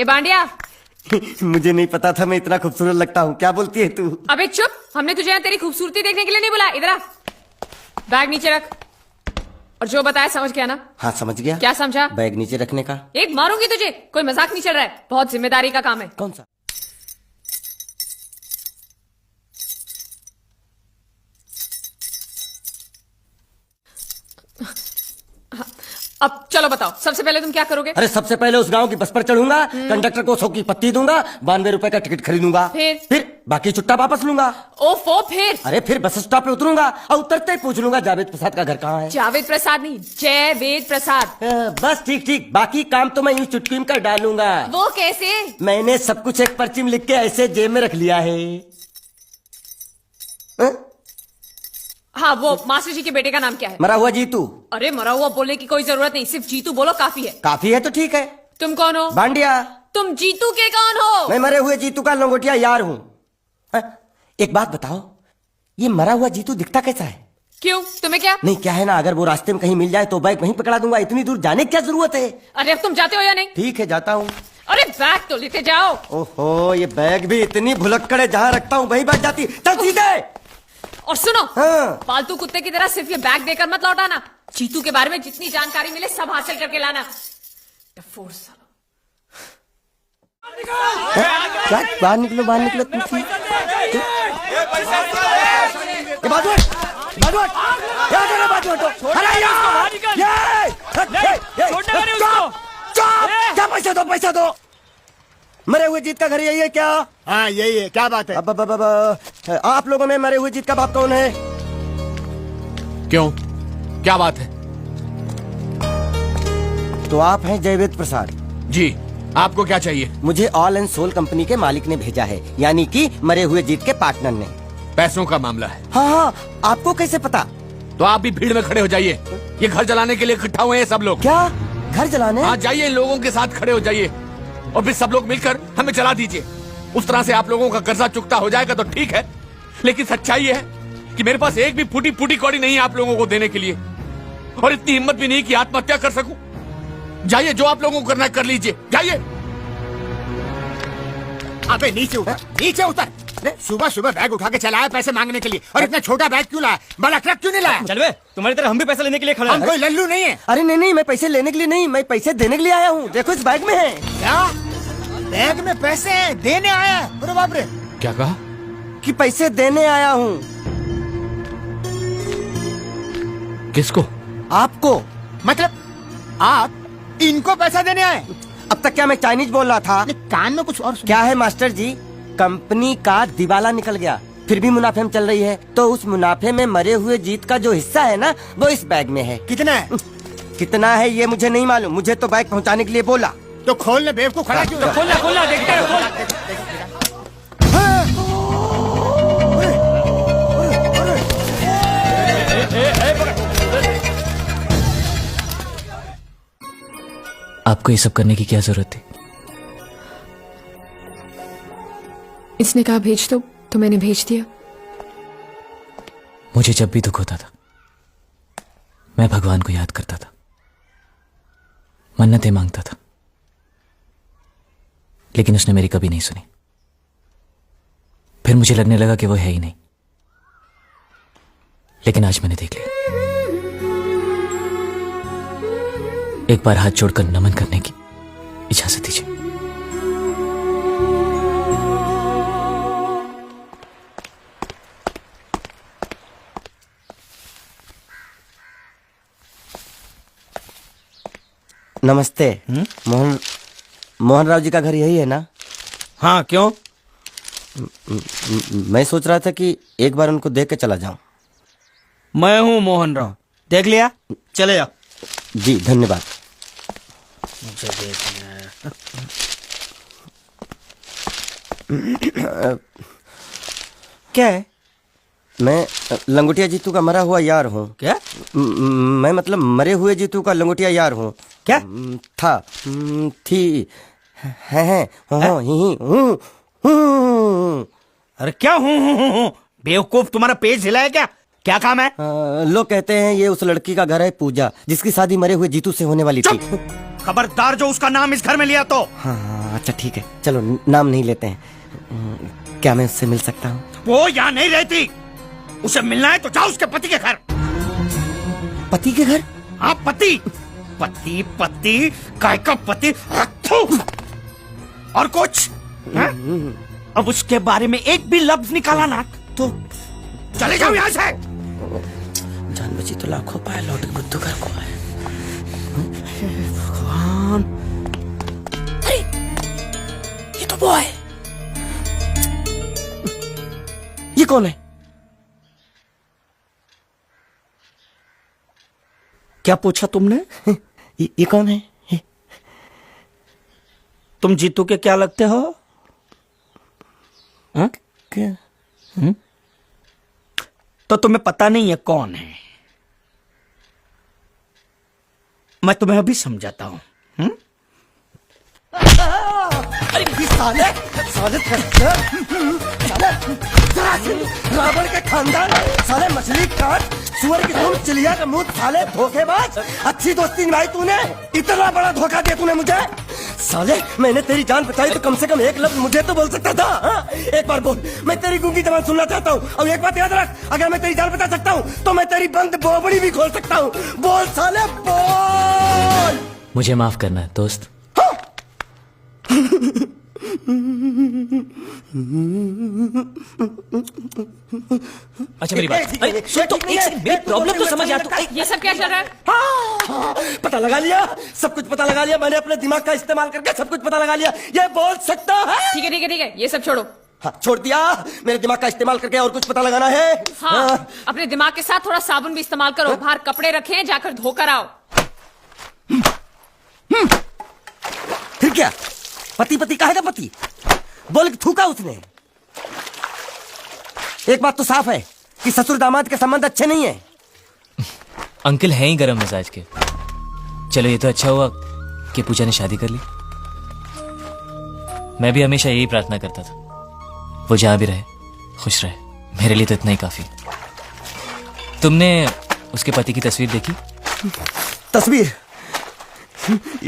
ए बांडिया, मुझे नहीं पता था मैं इतना खूबसूरत लगता हूँ। क्या बोलती है तू? अबे चुप, हमने तुझे यहाँ तेरी खूबसूरती देखने के लिए नहीं बुलाया। इधर आ, बैग नीचे रख और जो बताया समझ गया ना? हाँ समझ गया। क्या समझा? बैग नीचे रखने का। एक मारूंगी तुझे, कोई मजाक नहीं चल रहा है, बहुत जिम्मेदारी का काम है। कौन सा? अब चलो बताओ, सबसे पहले तुम क्या करोगे? अरे सबसे पहले उस गांव की बस पर चढ़ूंगा, कंडक्टर को 100 की पत्ती दूंगा, 92 रुपए का टिकट खरीदूंगा। फिर बाकी छुट्टा वापस लूंगा। ओफो, फिर? अरे फिर बस स्टॉप पे उतरूंगा और उतरते ही पूछ लूंगा जावेद प्रसाद का घर कहाँ है। जावेद प्रसाद नहीं, जयवेद प्रसाद। बस ठीक ठीक, बाकी काम तो मैं यूं चुटकी में कर डालूंगा। वो कैसे? मैंने सब कुछ एक पर्ची में लिख के ऐसे जेब में रख लिया है। हाँ, वो मास्टर जी के बेटे का नाम क्या है? मरा हुआ जीतू। अरे मरा हुआ बोलने की कोई जरूरत नहीं, सिर्फ जीतू बोलो काफी है। काफी है तो ठीक है। तुम कौन हो? बांडिया। तुम जीतू के कौन हो? मैं मरे हुए जीतू का लंगोटिया यार हूँ। एक बात बताओ, ये मरा हुआ जीतू दिखता कैसा है? क्यों, तुम्हें क्या? नहीं क्या है ना, अगर वो रास्ते में कहीं मिल जाए तो बाइक वहीं पकड़ा दूंगा। इतनी दूर जाने की क्या जरूरत है? अरे अब तुम जाते हो या नहीं? ठीक है जाता हूँ। अरे बैग तो लेते जाओ। ओहो, ये बैग भी इतनी भुलक्कड़ है, जहाँ रखता हूँ वहीं बैठ जाती। चल सीधे। और सुनो, हाँ। पालतू कुत्ते की तरह सिर्फ ये बैग देकर मत लौटाना। जीतू के बारे में जितनी जानकारी मिले सब हासिल करके लाना। डफोर सालो। क्या? बाहर निकलो, बाहर निकलो। क्या पैसा दो, पैसा दो। मरे हुए जीत का घर यही है क्या? हाँ यही है। क्या बात है? अब आप लोगों में मरे हुए जीत का बाप कौन है? क्यों, क्या बात है? तो आप हैं जयवेद प्रसाद जी, आपको क्या चाहिए? मुझे ऑल एंड सोल कंपनी के मालिक ने भेजा है, यानी कि मरे हुए जीत के पार्टनर ने। पैसों का मामला है। हाँ हाँ, आपको कैसे पता? तो आप भी भीड़ में खड़े हो जाइए। ये घर जलाने के लिए इकट्ठा हुए हैं सब लोग। क्या घर जलाने? हाँ जाइए, इन लोगों के साथ खड़े हो जाइए और फिर सब लोग मिलकर हमें जला दीजिए। उस तरह से आप लोगों का कर्जा चुकता हो जाएगा तो ठीक है, लेकिन सच्चाई है कि मेरे पास एक भी फूटी फूटी कौड़ी नहीं है आप लोगों को देने के लिए, और इतनी हिम्मत भी नहीं कि आत्महत्या कर सकूं। जाइए, जो आप लोगों को करना है कर लीजिए, जाइए। अबे नीचे उतर, नीचे उतर। सुबह सुबह बैग उठा के चला है पैसे मांगने के लिए, और इतना छोटा बैग क्यों लाया? बड़ा ट्रक क्यों नहीं लाया? चल बे, तुम्हारी तरह हम भी पैसा लेने के लिए खड़े हैं। हम कोई लल्लू नहीं है। अरे नहीं नहीं, मैं पैसे लेने के लिए नहीं, मैं पैसे देने के लिए आया हूँ। देखो इस बैग में है। क्या बैग में पैसे हैं? देने आया है? अरे बाप रे। क्या कहा? कि पैसे देने आया हूँ। किसको? आपको। मतलब आप इनको पैसा देने आए? अब तक क्या मैं चाइनीज बोल रहा था? कान में कुछ और सुन। क्या है मास्टर जी, कंपनी का दिवाला निकल गया, फिर भी मुनाफे में चल रही है, तो उस मुनाफे में मरे हुए जीत का जो हिस्सा है ना, वो इस बैग में है। कितना है? कितना है ये मुझे नहीं मालूम, मुझे तो बैग पहुंचाने के लिए बोला। तो खोलने बेवकूफ खड़ा क्यों? तो खोलना खोलना, देखते रहो, खोल। आपको ये सब करने की क्या जरूरत थी? इसने कहा भेज दो तो मैंने भेज दिया। मुझे जब भी दुख होता था मैं भगवान को याद करता था, मन्नतें मांगता था, लेकिन उसने मेरी कभी नहीं सुनी। फिर मुझे लगने लगा कि वो है ही नहीं, लेकिन आज मैंने देख लिया। एक बार हाथ जोड़कर नमन करने की इजाजत दीजिए। नमस्ते। मोहन राव जी का घर यही है ना? हाँ क्यों? मैं सोच रहा था कि एक बार उनको देख के चला जाऊं। मैं हूँ मोहन राव, देख लिया, चले जाओ। जी धन्यवाद। मुझे देखना है। क्या है? मैं लंगोटिया जीतू का मरा हुआ यार हूँ। क्या? मैं मतलब मरे हुए जीतू का लंगोटिया यार हूँ। क्या? था, थी, है, हूँ। अरे क्या हूँ? बेवकूफ, तुम्हारा पेज हिला है क्या? क्या काम है? लोग कहते हैं ये उस लड़की का घर है पूजा, जिसकी शादी मरे हुए जीतू से होने वाली थी। खबरदार जो उसका नाम इस घर में लिया तो। हाँ अच्छा ठीक है, चलो नाम नहीं लेते हैं। क्या मैं उससे मिल सकता हूँ? वो यहाँ नहीं रहती। उसे मिलना है तो जाओ उसके पति के घर। पति के घर? हाँ, पति पति पति काय का पति। थू। और कुछ हाँ? अब उसके बारे में एक भी लफ्ज निकाला ना तो चले जाओ यहाँ से। जान बची तो लाखों पाए, लौट के बुद्धू घर को आए। भगवान, अरे ये तो वो है। ये कौन है? क्या पूछा तुमने? ये कौन है? तुम जीतू के क्या लगते हो? हाँ? क्या? तो तुम्हें पता नहीं है कौन है? मैं तुम्हें अभी समझाता हूं। अरे साले साले रावण के खानदान, साले मछली काट, सुअर की धूम, चिड़िया का मुंह, साले धोखेबाज। अच्छी दोस्ती निभाई तूने, इतना बड़ा धोखा दिया तूने मुझे। साले मैंने तेरी जान बचाई तो कम से कम एक लफ्ज मुझे तो बोल सकता था। हाँ? एक बार बोल, मैं तेरी गूंगी जबान सुनना चाहता हूँ। और एक बात याद रख, अगर मैं तेरी जान बचा सकता हूँ तो मैं तेरी बंद बोबड़ी भी खोल सकता हूँ। बोल साले बोल। मुझे माफ करना है दोस्त। अच्छा मेरी बात, अरे सुन तो, एक सेकंड, मेरी प्रॉब्लम तो समझ आ तू। ये सब क्या चल रहा है? हाँ, पता लगा लिया, सब कुछ पता लगा लिया मैंने। अपने दिमाग का इस्तेमाल करके सब कुछ पता लगा लिया। ये बोल सकता है? ठीक है ठीक है ठीक है, ये सब छोड़ो। हाँ, छोड़ दिया। मेरे दिमाग का इस्तेमाल करके और कुछ पता लगाना है? हाँ, अपने दिमाग के साथ थोड़ा साबुन भी इस्तेमाल करो। बाहर कपड़े रखे, जाकर धोकर आओ। फिर क्या? पति पति कहेगा पति? बोल के थूका उसने। एक बात तो साफ है कि ससुर दामाद के संबंध अच्छे नहीं है। अंकल हैं ही गरम मिजाज के। चलो ये तो अच्छा हुआ कि पूजा ने शादी कर ली। मैं भी हमेशा यही प्रार्थना करता था, वो जहां भी रहे खुश रहे। मेरे लिए तो इतना ही काफी। तुमने उसके पति की तस्वीर देखी? तस्वीर?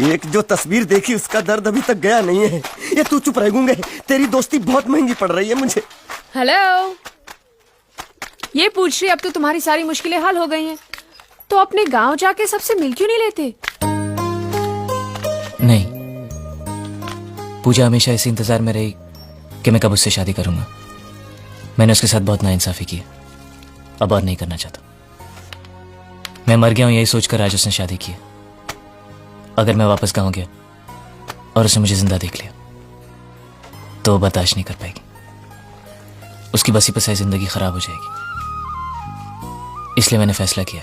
एक जो तस्वीर देखी उसका दर्द अभी तक गया नहीं है। ये तू चुप रह गूंगे, तेरी दोस्ती बहुत महंगी पड़ रही है मुझे। हेलो, ये पूछ रही अब तो तुम्हारी सारी मुश्किलें हल हो गई हैं, तो अपने गांव जाके सबसे मिल क्यों नहीं लेते? नहीं, पूजा हमेशा इसी इंतजार में रही कि मैं कब उससे शादी करूंगा। मैंने उसके साथ बहुत नाइंसाफी की, अब और नहीं करना चाहता। मैं मर गया हूं यही सोचकर आज उसने शादी की। अगर मैं वापस गांव गया और उसने मुझे जिंदा देख लिया तो वो बर्दाश्त नहीं कर पाएगी। उसकी बसी बसाई जिंदगी खराब हो जाएगी। इसलिए मैंने फैसला किया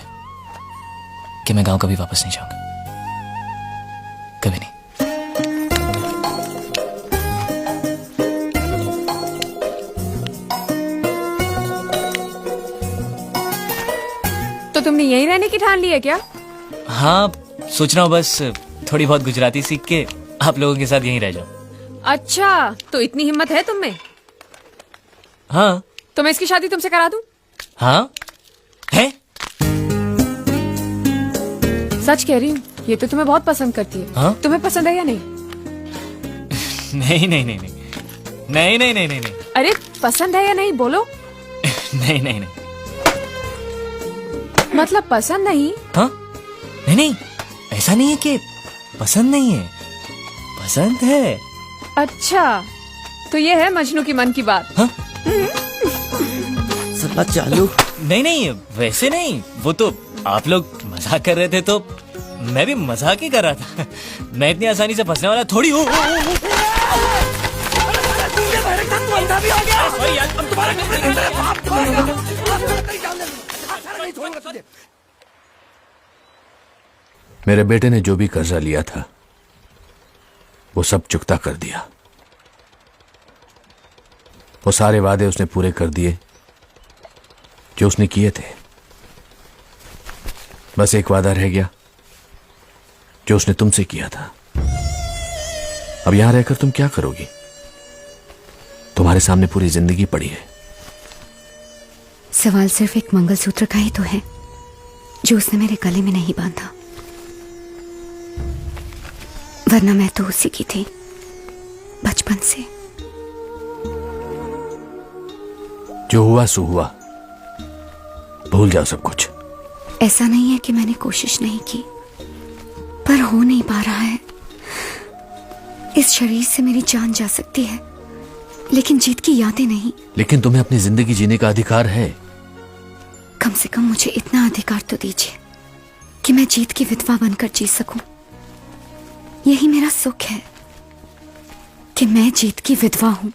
कि मैं गांव कभी वापस नहीं जाऊंगा, कभी नहीं। तो तुमने यहीं रहने की ठान ली है क्या? हाँ, सोच रहा हूँ बस थोड़ी बहुत गुजराती सीख के आप लोगों के साथ यहीं रह जाऊं। अच्छा, तो इतनी हिम्मत है तुम में? हाँ। तो मैं इसकी शादी तुमसे करा दूं? हाँ है? सच कह रही हूँ, ये तो तुम्हें बहुत पसंद करती है। हाँ? तुम्हें पसंद है या नहीं? नहीं नहीं नहीं नहीं नहीं नहीं नहीं नहीं। अरे पसंद है या नहीं बोलो? नहीं नहीं नहीं। मतलब पसंद नहीं? हाँ? नहीं नहीं, ऐसा नहीं है कि पसंद नहीं है, पसंद है। अच्छा, तो ये है मजनू की मन की बात। हाँ? सला चालू। नहीं नहीं, वैसे नहीं, वो तो आप लोग मजाक कर रहे थे तो मैं भी मजाक ही कर रहा था। मैं इतनी आसानी से फंसने वाला थोड़ी हूँ। मेरे बेटे ने जो भी कर्जा लिया था वो सब चुकता कर दिया। वो सारे वादे उसने पूरे कर दिए जो उसने किए थे। बस एक वादा रह गया जो उसने तुमसे किया था। अब यहां रहकर तुम क्या करोगी? तुम्हारे सामने पूरी जिंदगी पड़ी है। सवाल सिर्फ एक मंगलसूत्र का ही तो है जो उसने मेरे गले में नहीं बांधा, वरना मैं तो उसी की थी जो हुआ सो हुआ, भूल जाओ सब कुछ। ऐसा नहीं है कि मैंने कोशिश नहीं की, पर हो नहीं पा रहा है। इस शरीर से मेरी जान जा सकती है, लेकिन जीत की यादें नहीं। लेकिन तुम्हें अपनी जिंदगी जीने का अधिकार है। कम से कम मुझे इतना अधिकार तो दीजिए कि मैं जीत की विधवा बनकर जी सकूं। यही मेरा सुख है कि मैं जीत की विधवा हूं।